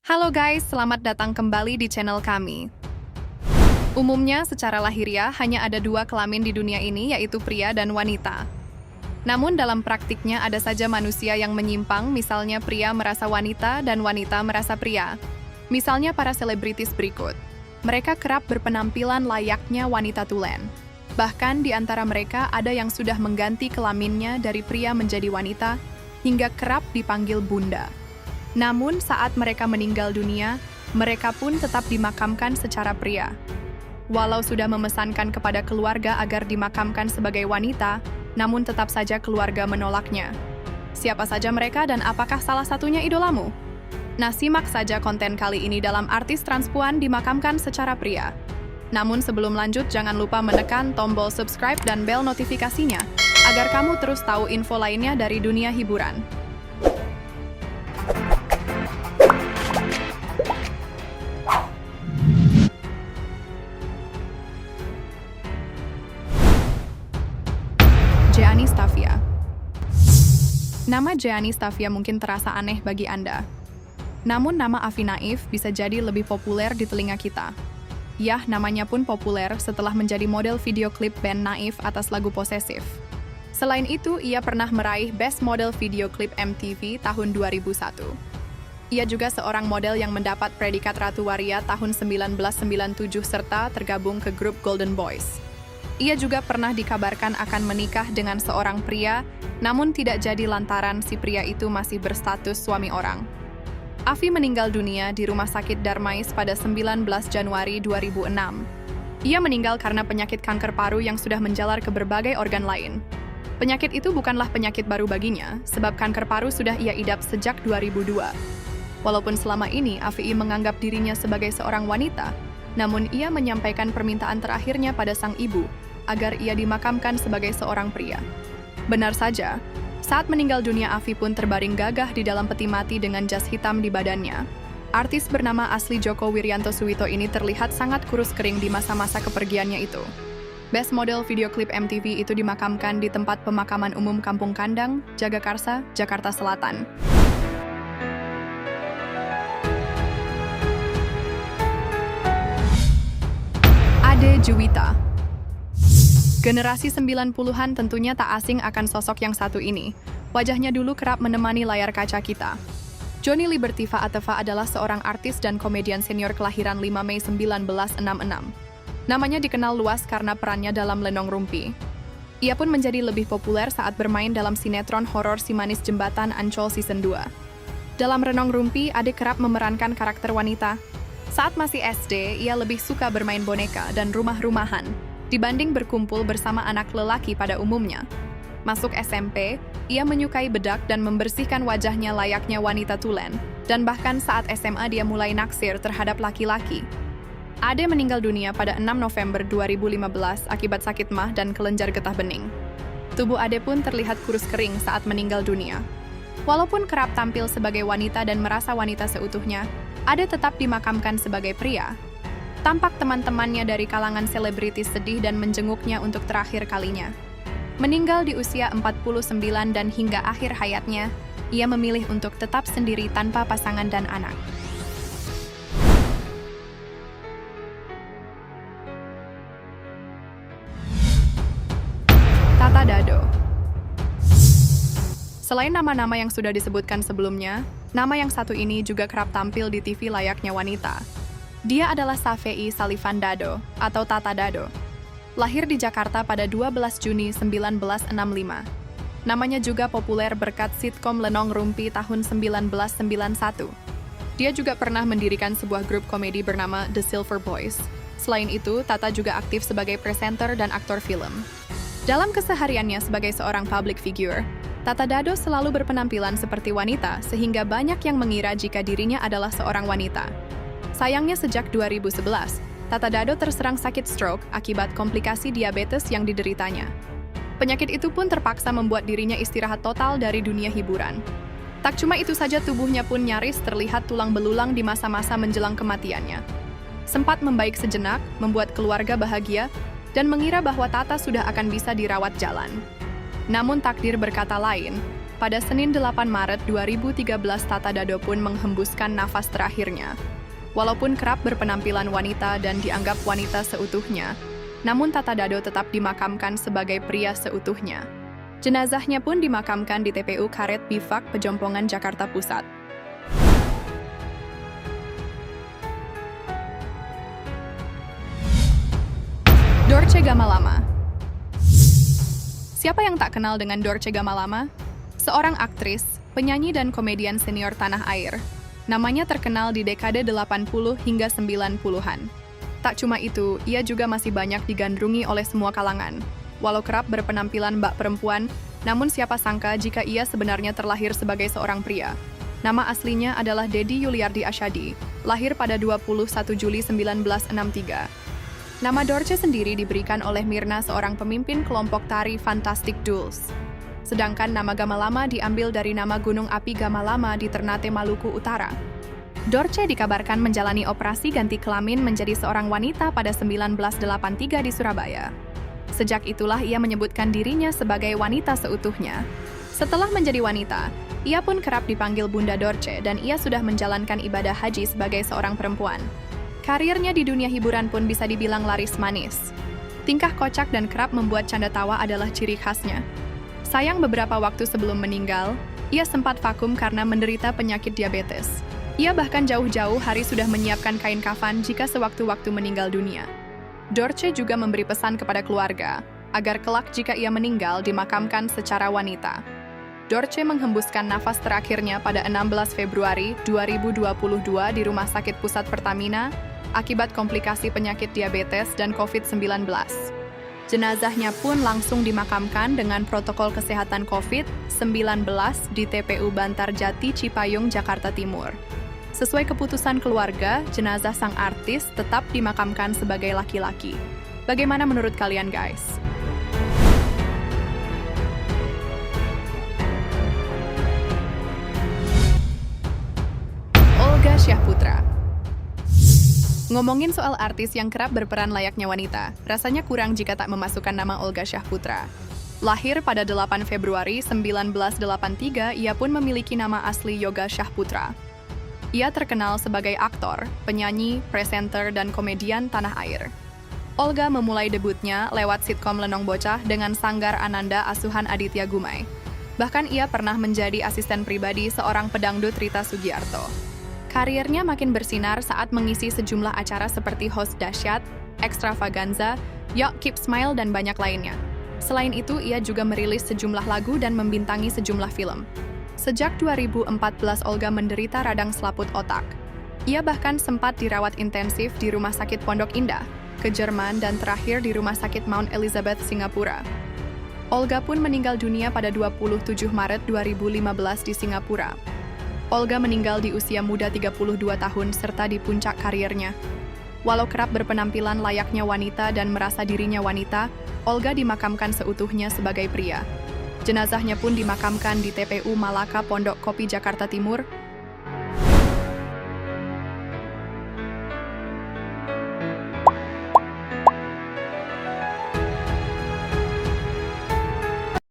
Halo guys, selamat datang kembali di channel kami. Umumnya, secara lahiriah hanya ada dua kelamin di dunia ini, yaitu pria dan wanita. Namun dalam praktiknya ada saja manusia yang menyimpang, misalnya pria merasa wanita dan wanita merasa pria. Misalnya para selebritis berikut. Mereka kerap berpenampilan layaknya wanita tulen. Bahkan di antara mereka ada yang sudah mengganti kelaminnya dari pria menjadi wanita, hingga kerap dipanggil bunda. Namun saat mereka meninggal dunia, mereka pun tetap dimakamkan secara pria. Walau sudah memesankan kepada keluarga agar dimakamkan sebagai wanita, namun tetap saja keluarga menolaknya. Siapa saja mereka dan apakah salah satunya idolamu? Nah, simak saja konten kali ini dalam artis transpuan dimakamkan secara pria. Namun sebelum lanjut, jangan lupa menekan tombol subscribe dan bel notifikasinya, agar kamu terus tahu info lainnya dari dunia hiburan. Gianni Stavia. Nama Gianni Stavia mungkin terasa aneh bagi Anda. Namun nama Afi Naif bisa jadi lebih populer di telinga kita. Yah, namanya pun populer setelah menjadi model video klip band Naif atas lagu Posesif. Selain itu, ia pernah meraih Best Model Video Clip MTV tahun 2001. Ia juga seorang model yang mendapat predikat Ratu Waria tahun 1997 serta tergabung ke grup Golden Boys. Ia juga pernah dikabarkan akan menikah dengan seorang pria, namun tidak jadi lantaran si pria itu masih berstatus suami orang. Afi meninggal dunia di Rumah Sakit Darmais pada 19 Januari 2006. Ia meninggal karena penyakit kanker paru yang sudah menjalar ke berbagai organ lain. Penyakit itu bukanlah penyakit baru baginya, sebab kanker paru sudah ia idap sejak 2002. Walaupun selama ini Afi menganggap dirinya sebagai seorang wanita, namun ia menyampaikan permintaan terakhirnya pada sang ibu, agar ia dimakamkan sebagai seorang pria. Benar saja, saat meninggal dunia Afi pun terbaring gagah di dalam peti mati dengan jas hitam di badannya. Artis bernama asli Joko Wiryanto Suwito ini terlihat sangat kurus kering di masa-masa kepergiannya itu. Best Model Video Clip MTV itu dimakamkan di tempat pemakaman umum Kampung Kandang, Jagakarsa, Jakarta Selatan. Ade Juwita. Generasi 90-an tentunya tak asing akan sosok yang satu ini. Wajahnya dulu kerap menemani layar kaca kita. Johnny Liberty Faateva adalah seorang artis dan komedian senior kelahiran 5 Mei 1966. Namanya dikenal luas karena perannya dalam Lenong Rumpi. Ia pun menjadi lebih populer saat bermain dalam sinetron horor Si Manis Jembatan Ancol Season 2. Dalam Lenong Rumpi, Ade kerap memerankan karakter wanita. Saat masih SD, ia lebih suka bermain boneka dan rumah-rumahan dibanding berkumpul bersama anak lelaki pada umumnya. Masuk SMP, ia menyukai bedak dan membersihkan wajahnya layaknya wanita tulen, dan bahkan saat SMA dia mulai naksir terhadap laki-laki. Ade meninggal dunia pada 6 November 2015 akibat sakit mah dan kelenjar getah bening. Tubuh Ade pun terlihat kurus kering saat meninggal dunia. Walaupun kerap tampil sebagai wanita dan merasa wanita seutuhnya, Ade tetap dimakamkan sebagai pria. Tampak teman-temannya dari kalangan selebritis sedih dan menjenguknya untuk terakhir kalinya. Meninggal di usia 49 dan hingga akhir hayatnya, ia memilih untuk tetap sendiri tanpa pasangan dan anak. Tata Dado. Selain nama-nama yang sudah disebutkan sebelumnya, nama yang satu ini juga kerap tampil di TV layaknya wanita. Dia adalah Safei Salifan Dado, atau Tata Dado. Lahir di Jakarta pada 12 Juni 1965. Namanya juga populer berkat sitkom Lenong Rumpi tahun 1991. Dia juga pernah mendirikan sebuah grup komedi bernama The Silver Boys. Selain itu, Tata juga aktif sebagai presenter dan aktor film. Dalam kesehariannya sebagai seorang public figure, Tata Dado selalu berpenampilan seperti wanita sehingga banyak yang mengira jika dirinya adalah seorang wanita. Sayangnya sejak 2011, Tata Dado terserang sakit stroke akibat komplikasi diabetes yang dideritanya. Penyakit itu pun terpaksa membuat dirinya istirahat total dari dunia hiburan. Tak cuma itu saja, tubuhnya pun nyaris terlihat tulang belulang di masa-masa menjelang kematiannya. Sempat membaik sejenak, membuat keluarga bahagia, dan mengira bahwa Tata sudah akan bisa dirawat jalan. Namun takdir berkata lain. Pada Senin 8 Maret 2013, Tata Dado pun menghembuskan nafas terakhirnya. Walaupun kerap berpenampilan wanita dan dianggap wanita seutuhnya, namun Tata Dado tetap dimakamkan sebagai pria seutuhnya. Jenazahnya pun dimakamkan di TPU Karet Bifak, Pejompongan, Jakarta Pusat. Dorce Gamalama. Siapa yang tak kenal dengan Dorce Gamalama? Seorang aktris, penyanyi dan komedian senior tanah air. Namanya terkenal di dekade 80 hingga 90-an. Tak cuma itu, ia juga masih banyak digandrungi oleh semua kalangan. Walau kerap berpenampilan bak perempuan, namun siapa sangka jika ia sebenarnya terlahir sebagai seorang pria. Nama aslinya adalah Dedi Yuliardi Asyadi, lahir pada 21 Juli 1963. Nama Dorce sendiri diberikan oleh Mirna, seorang pemimpin kelompok tari Fantastic Duels. Sedangkan nama Gamalama diambil dari nama gunung api Gamalama di Ternate, Maluku Utara. Dorce dikabarkan menjalani operasi ganti kelamin menjadi seorang wanita pada 1983 di Surabaya. Sejak itulah ia menyebutkan dirinya sebagai wanita seutuhnya. Setelah menjadi wanita, ia pun kerap dipanggil Bunda Dorce dan ia sudah menjalankan ibadah haji sebagai seorang perempuan. Karirnya di dunia hiburan pun bisa dibilang laris manis. Tingkah kocak dan kerap membuat canda tawa adalah ciri khasnya. Sayang beberapa waktu sebelum meninggal, ia sempat vakum karena menderita penyakit diabetes. Ia bahkan jauh-jauh hari sudah menyiapkan kain kafan jika sewaktu-waktu meninggal dunia. Dorce juga memberi pesan kepada keluarga, agar kelak jika ia meninggal dimakamkan secara wanita. Dorce menghembuskan nafas terakhirnya pada 16 Februari 2022 di Rumah Sakit Pusat Pertamina akibat komplikasi penyakit diabetes dan COVID-19. Jenazahnya pun langsung dimakamkan dengan protokol kesehatan COVID-19 di TPU Bantarjati, Cipayung, Jakarta Timur. Sesuai keputusan keluarga, jenazah sang artis tetap dimakamkan sebagai laki-laki. Bagaimana menurut kalian, guys? Olga Syahputra. Ngomongin soal artis yang kerap berperan layaknya wanita, rasanya kurang jika tak memasukkan nama Olga Syahputra. Lahir pada 8 Februari 1983, ia pun memiliki nama asli Yoga Syahputra. Ia terkenal sebagai aktor, penyanyi, presenter, dan komedian tanah air. Olga memulai debutnya lewat sitkom Lenong Bocah dengan Sanggar Ananda asuhan Aditya Gumai. Bahkan ia pernah menjadi asisten pribadi seorang pedangdut Rita Sugiarto. Karirnya makin bersinar saat mengisi sejumlah acara seperti Host Dahsyat, Extravaganza, Yo Keep Smile, dan banyak lainnya. Selain itu, ia juga merilis sejumlah lagu dan membintangi sejumlah film. Sejak 2014, Olga menderita radang selaput otak. Ia bahkan sempat dirawat intensif di Rumah Sakit Pondok Indah, ke Jerman, dan terakhir di Rumah Sakit Mount Elizabeth, Singapura. Olga pun meninggal dunia pada 27 Maret 2015 di Singapura. Olga meninggal di usia muda 32 tahun serta di puncak karirnya. Walau kerap berpenampilan layaknya wanita dan merasa dirinya wanita, Olga dimakamkan seutuhnya sebagai pria. Jenazahnya pun dimakamkan di TPU Malaka Pondok Kopi, Jakarta Timur